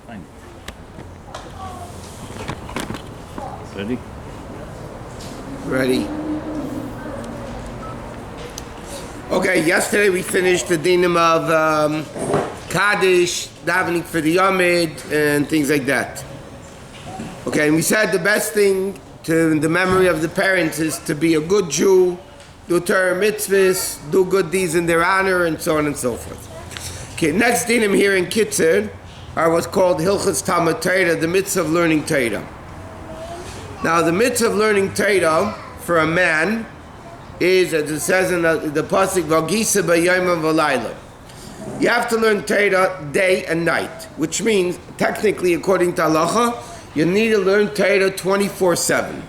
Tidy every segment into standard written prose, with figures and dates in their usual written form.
Fine. Ready? Ready. Okay, yesterday we finished the dinim of Kaddish, davening for the Yomid, and things like that. Okay, and we said the best thing to the memory of the parents is to be a good Jew, do Torah mitzvahs, do good deeds in their honor, and so on and so forth. Okay, next dinim here in Kitzur are what's called Hilchos Talmud Torah, the mitzvah of learning Torah. Now, the mitzvah of learning Torah for a man is, as it says in the pasuk, V'gisa b'yom v'layla. You have to learn Torah day and night, which means, technically, according to halacha, you need to learn Torah 24/7.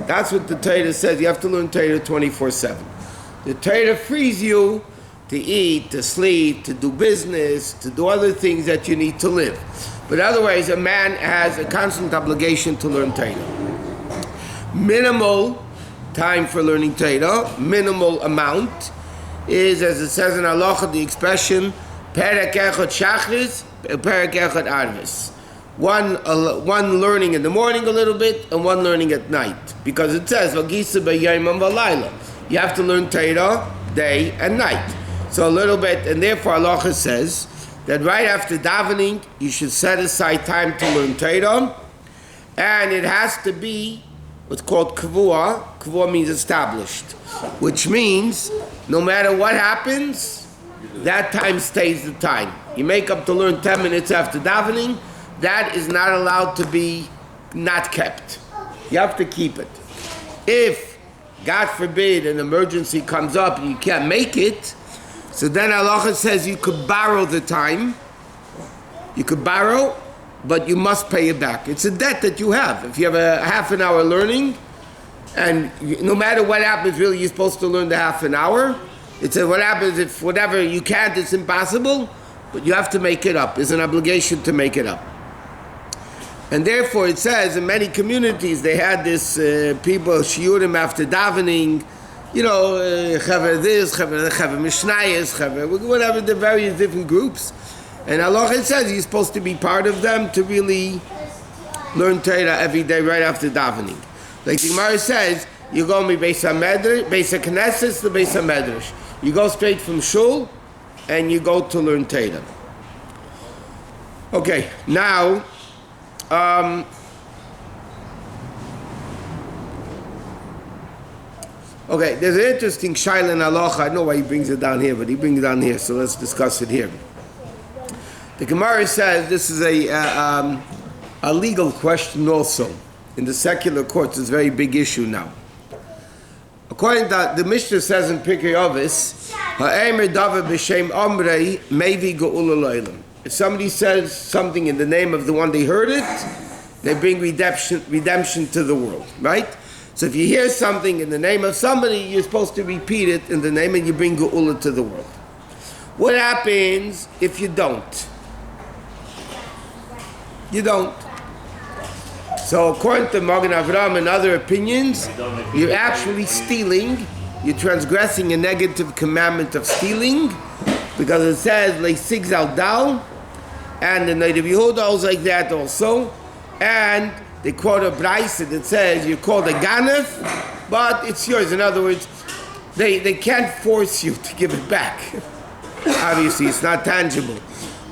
That's what the Torah says. You have to learn Torah 24/7. The Torah frees you to eat, to sleep, to do business, to do other things that you need to live. But otherwise, a man has a constant obligation to learn Torah. Minimal time for learning Torah, minimal amount, is, as it says in halacha, the expression, Perek echad shachris, Perek echad arvis. One learning in the morning a little bit, and one learning at night. Because it says, V'gisa b'yom v'layla. You have to learn Torah day and night. So a little bit, and therefore halacha says that right after davening, you should set aside time to learn Torah, and it has to be what's called kavua. Kavua means established, which means no matter what happens, that time stays the time. You make up to learn 10 minutes after davening, that is not allowed to be not kept. You have to keep it. If, God forbid, an emergency comes up and you can't make it, so then halacha says you could borrow the time. You could borrow, but you must pay it back. It's a debt that you have. If you have a half an hour learning, and no matter what happens, really, you're supposed to learn the half an hour. It says what happens if whatever you can't, it's impossible, but you have to make it up. There's an obligation to make it up. And therefore, it says in many communities, they had this people, shiurim after davening, chaver this, chaver mishnayos, chaver whatever, the various different groups. And Allah, it says you're supposed to be part of them to really learn Torah every day right after davening. Like the Gemara says, you go to Beis HaKnesses to Beis HaMedrash. You go straight from Shul, and you go to learn Torah. Okay, now, okay, there's an interesting shaila in halacha. I don't know why he brings it down here, but he brings it down here, so let's discuss it here. The Gemara says this is a legal question also. In the secular courts, it's a very big issue now. According to the Mishnah says in Pirkei Avos, Ha'emer davar b'shem omrei mevi ge'ula l'olam. If somebody says something in the name of the one they heard it, they bring redemption to the world, right? So if you hear something in the name of somebody, you're supposed to repeat it in the name, and you bring ge'ula to the world. What happens if you don't? You don't. So according to Magen Avraham and other opinions, you're actually stealing. You're transgressing a negative commandment of stealing, because it says le'sig zal dal, and the Noda B'Yehuda is like that also. And they quote a brayso that says you're called a ganef, but it's yours. In other words, they can't force you to give it back. Obviously, it's not tangible.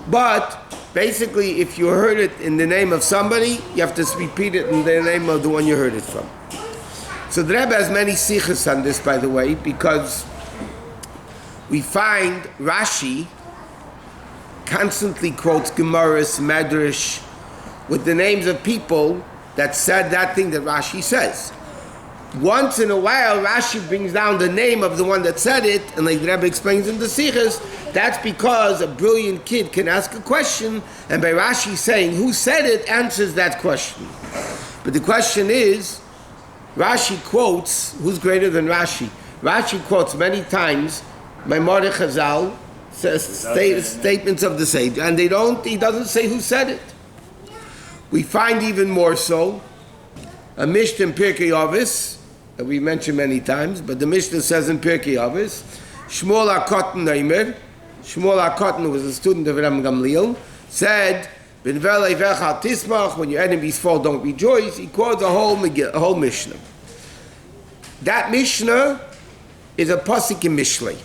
But basically, if you heard it in the name of somebody, you have to repeat it in the name of the one you heard it from. So the Rebbe has many sichos on this, by the way, because we find Rashi constantly quotes Gemaras, Medrash, with the names of people that said that thing that Rashi says. Once in a while, Rashi brings down the name of the one that said it, and like the Rebbe explains in the sichos, that's because a brilliant kid can ask a question, and by Rashi saying who said it answers that question. But the question is, Rashi quotes, who's greater than Rashi? Rashi quotes many times Maimonides Chazal, statements of the sage, and he doesn't say who said it. We find even more so a Mishnah in Pirkei Avos that we mentioned many times, but the Mishnah says in Pirkei Avos, Shmuel HaKotten Neimer, Shmuel HaKotten was a student of Ram Gamliel, said, "Ben velei vechal tismach," when your enemies fall, don't rejoice. He quotes a whole Mishnah. That Mishnah is a pasuk in Mishlei.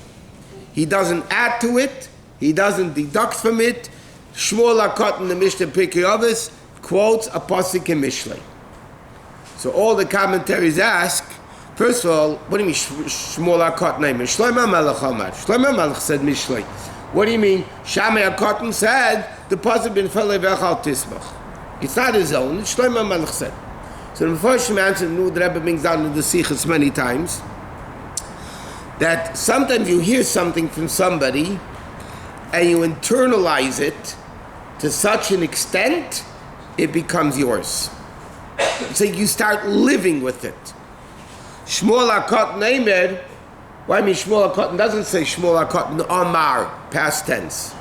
He doesn't add to it. He doesn't deduct from it. Shmuel HaKatan in the Mishnah Pirkei Avos quotes a pasuk in Mishlei. So all the commentaries ask, first of all, what do you mean Shmuel HaKatan? Shlomo HaMelech Amar. Shlomo HaMelech said Mishlei. What do you mean? Shammai HaKatan said the pasuk ben felei vechal tismach. It's not his own. It's Shlomo HaMelech said. So the Mepharshim answer, the Rebbe brings down in the Sichos many times, that sometimes you hear something from somebody and you internalize it to such an extent it becomes yours. So you start living with it. Shmuel HaKatan Eimer, why mean Shmuel HaKatan doesn't say Shmuel HaKatan Amar, past tense.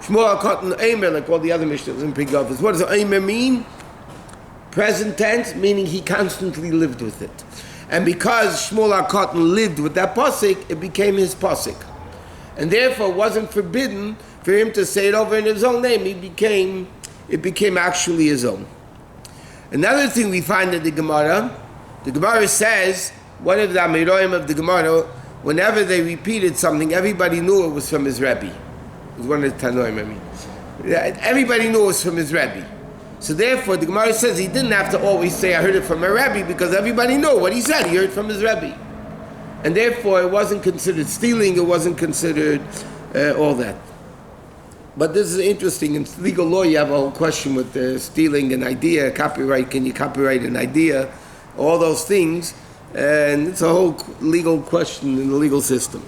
Shmuel HaKatan Eimer, like all the other Mishnahs in Pirkei Avos. What does Eimer mean? Present tense, meaning he constantly lived with it. And because Shmuel HaKatan lived with that pasuk, it became his pasuk. And therefore it wasn't forbidden for him to say it over in his own name. It became actually his own. Another thing we find in the Gemara says, one of the Amiroim of the Gemara, whenever they repeated something, everybody knew it was from his Rabbi. It was one of the Tanoim, I mean. Everybody knew it was from his Rabbi. So therefore, the Gemara says he didn't have to always say, I heard it from my Rabbi, because everybody knew what he said. He heard from his Rabbi. And therefore, it wasn't considered stealing, it wasn't considered all that. But this is interesting. In legal law, you have a whole question with stealing an idea, copyright, can you copyright an idea, all those things. And it's a whole legal question in the legal system.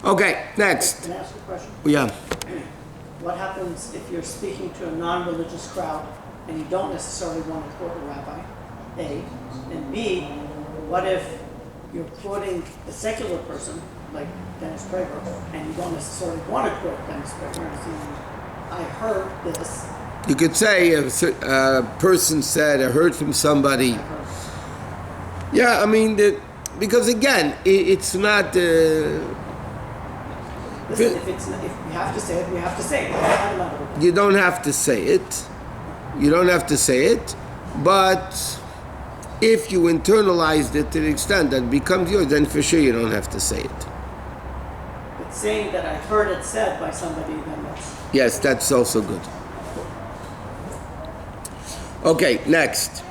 Okay, next. Can I ask a question? Yeah. What happens if you're speaking to a non-religious crowd and you don't necessarily want to quote a rabbi, A, and B, what if you're quoting a secular person, like Dennis Prager, and you don't necessarily want to quote Dennis Prager, and saying, I heard this. You could say a person said, I heard from somebody. Yeah, I mean, because again, it's not... Listen, if we have to say it, we have to say it. You don't have to say it. You don't have to say it. But if you internalized it to the extent that it becomes yours, then for sure you don't have to say it. But saying that I heard it said by somebody, then that's... Yes, that's also good. Okay, next.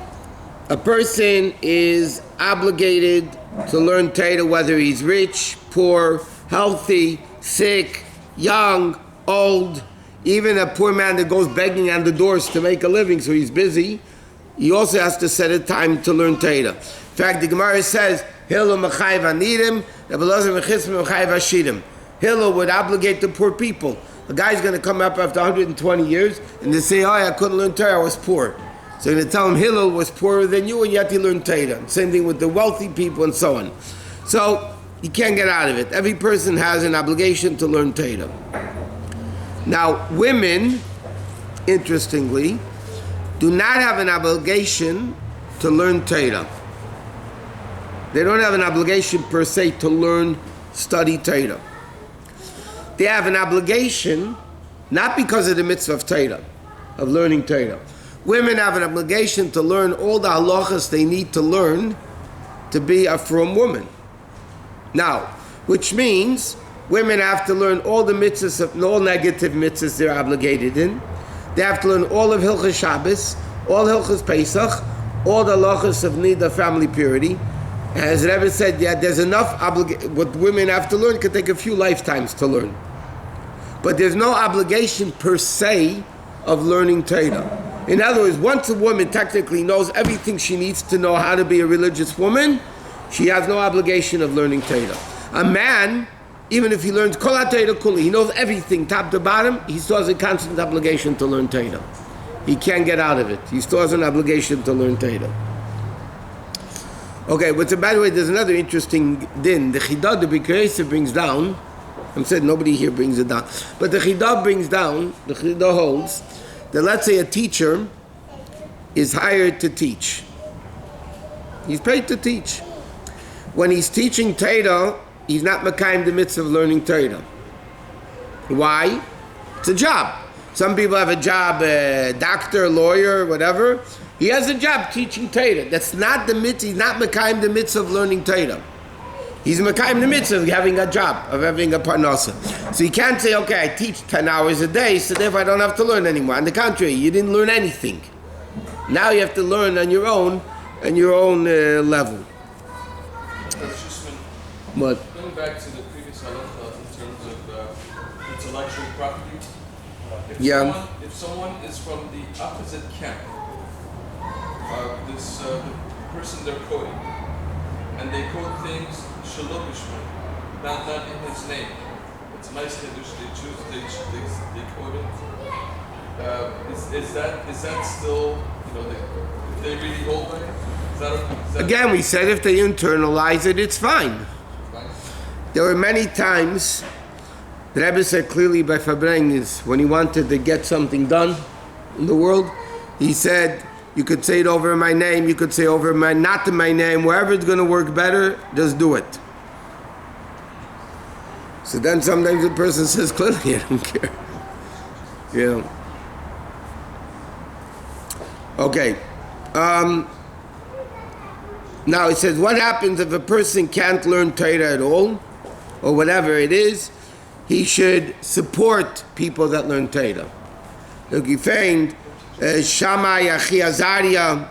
A person is obligated to learn Torah whether he's rich, poor, healthy, sick, young, old. Even a poor man that goes begging on the doors to make a living, so he's busy, he also has to set a time to learn Torah. In fact, the Gemara says, Hillel mechayev anidim, Elazar mechism mechayev ashirim. Hillel would obligate the poor people. A guy's going to come up after 120 years and they say, oh, I couldn't learn Torah, I was poor. So you're going to tell him Hillel was poorer than you and yet he learned Torah. Same thing with the wealthy people and so on. So you can't get out of it. Every person has an obligation to learn Torah. Now, women, interestingly, do not have an obligation to learn Torah. They don't have an obligation per se to study Torah. They have an obligation, not because of the mitzvah of Torah, of learning Torah. Women have an obligation to learn all the halachas they need to learn to be a frum woman. Now, which means women have to learn all the mitzvahs, all negative mitzvahs they're obligated in. They have to learn all of Hilchas Shabbos, all Hilchas Pesach, all the halachas of Nida, family purity. As Rebbe said, yeah, there's enough what women have to learn could take a few lifetimes to learn. But there's no obligation per se of learning Torah. In other words, once a woman technically knows everything she needs to know how to be a religious woman, she has no obligation of learning Torah. A man, even if he learns Kol HaTorah Kuli, he knows everything top to bottom, he still has a constant obligation to learn Torah. He can't get out of it. He still has an obligation to learn Torah. Okay, but by the way, there's another interesting din. The Chidah, the B'Kreisa brings down, I'm saying nobody here brings it down, but the Chidah brings down, the Chidah holds, that let's say a teacher is hired to teach. He's paid to teach. When he's teaching Torah, he's not mekayim the mitzvah of learning Torah. Why? It's a job. Some people have a job, doctor, lawyer, whatever. He has a job teaching Torah. That's not the mitzvah. He's not mekayim the mitzvah of learning Torah. He's mekayim the mitzvah of having a job, of having a parnasa. So you can't say, okay, I teach 10 hours a day, so therefore I don't have to learn anymore. On the contrary, you didn't learn anything. Now you have to learn on your own level. Shusterman, What? going back to the previous halacha in terms of intellectual property, if someone is from the opposite camp, the person they're quoting, and they quote things shalobishman, not in his name. It's a nice Kiddush, they quote it. Is that still, if they really hold by it? Is that Again, we said if they internalize it, it's fine. There were many times, the Rebbe said clearly by Fabrengens, when he wanted to get something done in the world, he said, you could say it over my name, you could say over not in my name, wherever it's going to work better, just do it. So then sometimes the person says clearly, I don't care. Okay. Now it says, what happens if a person can't learn Torah at all, or whatever it is? He should support people that learn Torah. Look, he found Shammai Achi Azariah.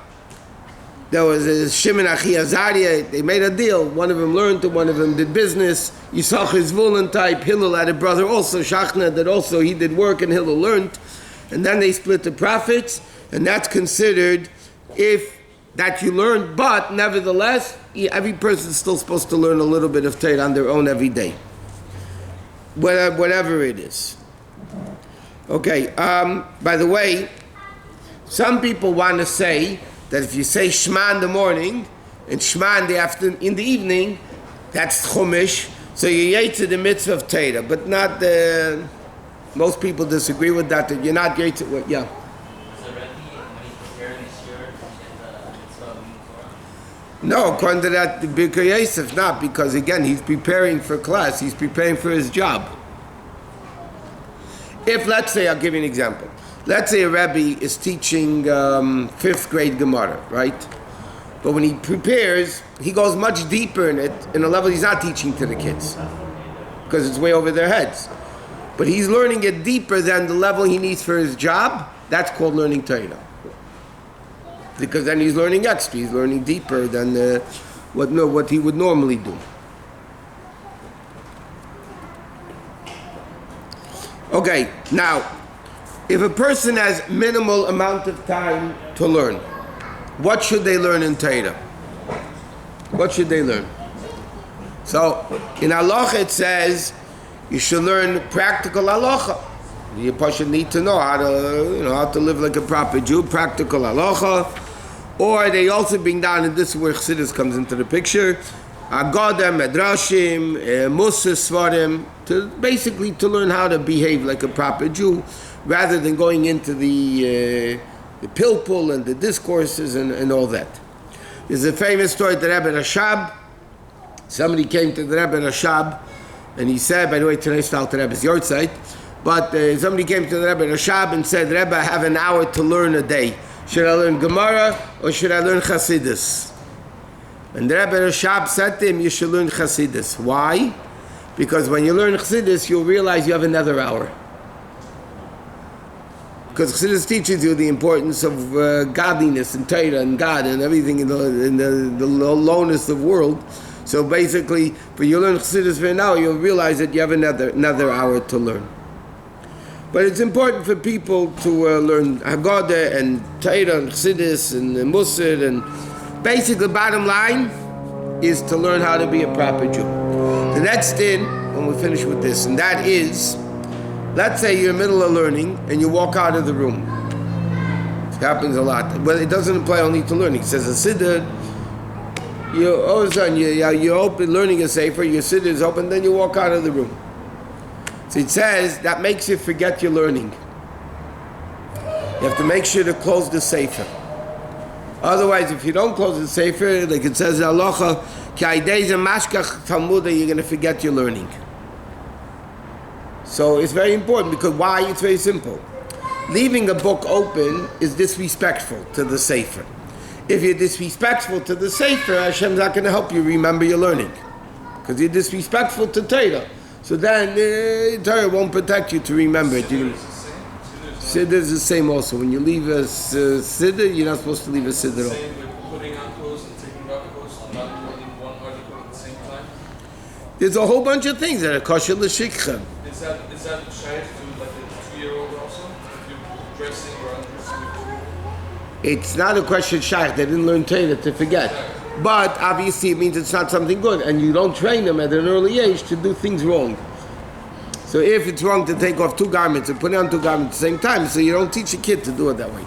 There was a Shimon Achi Azariah. They made a deal. One of them learned, and one of them did business. Yisachar Zvulun type. Hillel had a brother also, Shachna, that also he did work and Hillel learned. And then they split the profits, and that's considered if that you learned, but nevertheless, every person is still supposed to learn a little bit of Torah on their own every day. Whatever it is. Okay, by the way, some people want to say that if you say Shema in the morning and Shema in the evening, that's Chumash, so you yetze the mitzvah of Torah, but not most people disagree with that you're not yetze, yeah. No, according to that, Birkei Yosef, not, because again, he's preparing for class, he's preparing for his job. If, let's say, I'll give you an example. Let's say a Rabbi is teaching 5th grade Gemara, right? But when he prepares, he goes much deeper in it, in a level he's not teaching to the kids, because it's way over their heads. But he's learning it deeper than the level he needs for his job. That's called learning Torah. Because then he's learning extra, he's learning deeper than what he would normally do. Okay, now, if a person has minimal amount of time to learn, what should they learn in Torah? What should they learn? So, in Halacha it says, you should learn practical Halacha. You should need to know how to live like a proper Jew, practical Halacha. Or they also bring down, and this is where Chassidus comes into the picture, Agadah, Medrashim, Musa, Svarim, basically to learn how to behave like a proper Jew, rather than going into the pilpul and the discourses and all that. There's a famous story to Rebbe Rashab. Somebody came to the Rebbe Rashab, and he said, by the way, tonight's style to Rebbe's Yortzeit, but somebody came to the Rebbe Rashab and said, Rebbe, I have an hour to learn a day. Should I learn Gemara or should I learn Chassidus? And the Rebbe Rashab said to him, you should learn Chassidus. Why? Because when you learn Chassidus, you'll realize you have another hour. Because Chassidus teaches you the importance of godliness and Torah and God and everything in the lowness of world. So basically, when you learn Chassidus for an hour, you'll realize that you have another hour to learn. But it's important for people to learn Haggadah and Torah and Chassidus and Musar, and basically the bottom line is to learn how to be a proper Jew. The next thing, when we finish with this, and that is, let's say you're in the middle of learning and you walk out of the room. It happens a lot. Well, it doesn't apply only to learning. It says a siddur, all of a sudden you're open, learning a sefer, your siddur is open, then you walk out of the room. So it says that makes you forget your learning. You have to make sure to close the sefer. Otherwise, if you don't close the sefer, like it says in Halacha, you're going to forget your learning. So it's very important, because why? It's very simple. Leaving a book open is disrespectful to the Sefer. If you're disrespectful to the Sefer, Hashem's not going to help you remember your learning. Because you're disrespectful to Torah. So then Torah won't protect you to remember it. Siddur is the same also. When you leave a Siddur, you're not supposed to leave a Siddur open. Same with putting on clothes and taking off clothes, not holding one article at the same time. There's a whole bunch of things that are kosher l'shikcha. Is that shaykh to like a 2-year-old also? If you're dressing or undressing? It's not a question shaykh. They didn't learn Torah to forget. But obviously it means it's not something good. And you don't train them at an early age to do things wrong. So if it's wrong to take off 2 garments and put on 2 garments at the same time, so you don't teach a kid to do it that way.